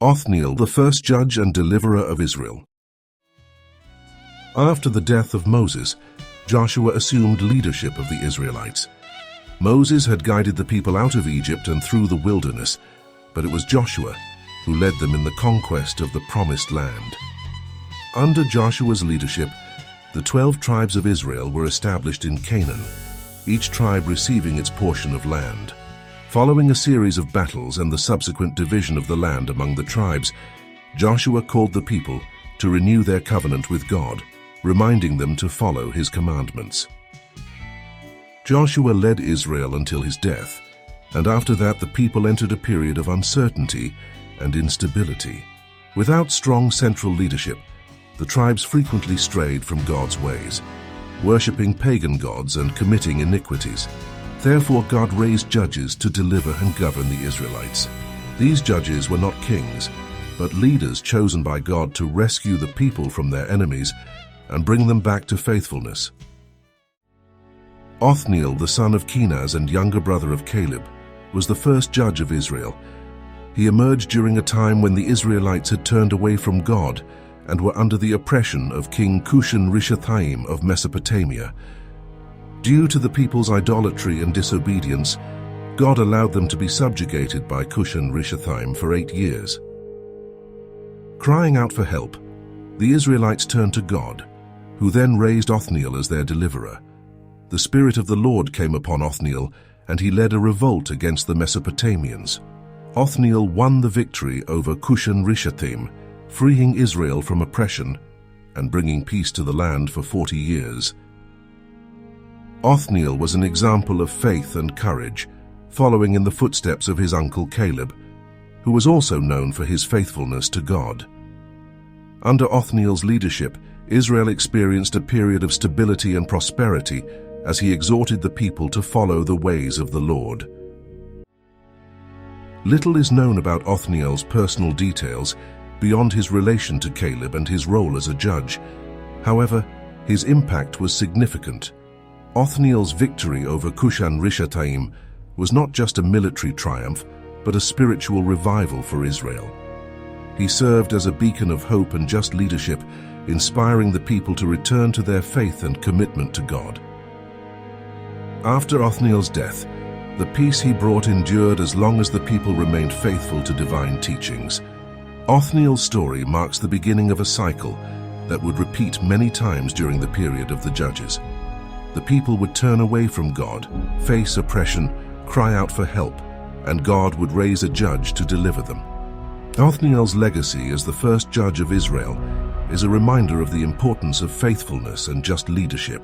Othniel, the first judge and deliverer of Israel. After the death of Moses, Joshua assumed leadership of the Israelites. Moses had guided the people out of Egypt and through the wilderness, but it was Joshua who led them in the conquest of the Promised Land. Under Joshua's leadership, the 12 tribes of Israel were established in Canaan, each tribe receiving its portion of land. Following a series of battles and the subsequent division of the land among the tribes, Joshua called the people to renew their covenant with God, reminding them to follow his commandments. Joshua led Israel until his death, and after that the people entered a period of uncertainty and instability. Without strong central leadership, the tribes frequently strayed from God's ways, worshipping pagan gods and committing iniquities. Therefore God raised judges to deliver and govern the Israelites. These judges were not kings, but leaders chosen by God to rescue the people from their enemies and bring them back to faithfulness. Othniel, the son of Kenaz and younger brother of Caleb, was the first judge of Israel. He emerged during a time when the Israelites had turned away from God and were under the oppression of King Cushan-Rishathaim of Mesopotamia. Due to the people's idolatry and disobedience, God allowed them to be subjugated by Cushan-Rishathaim for 8 years. Crying out for help, the Israelites turned to God, who then raised Othniel as their deliverer. The Spirit of the Lord came upon Othniel, and he led a revolt against the Mesopotamians. Othniel won the victory over Cushan-Rishathaim, freeing Israel from oppression and bringing peace to the land for 40 years. Othniel was an example of faith and courage, following in the footsteps of his uncle Caleb, who was also known for his faithfulness to God. Under Othniel's leadership, Israel experienced a period of stability and prosperity as he exhorted the people to follow the ways of the Lord. Little is known about Othniel's personal details beyond his relation to Caleb and his role as a judge. However, his impact was significant. Othniel's victory over Cushan-Rishathaim was not just a military triumph, but a spiritual revival for Israel. He served as a beacon of hope and just leadership, inspiring the people to return to their faith and commitment to God. After Othniel's death, the peace he brought endured as long as the people remained faithful to divine teachings. Othniel's story marks the beginning of a cycle that would repeat many times during the period of the judges. The people would turn away from God, face oppression, cry out for help, and God would raise a judge to deliver them. Othniel's legacy as the first judge of Israel is a reminder of the importance of faithfulness and just leadership.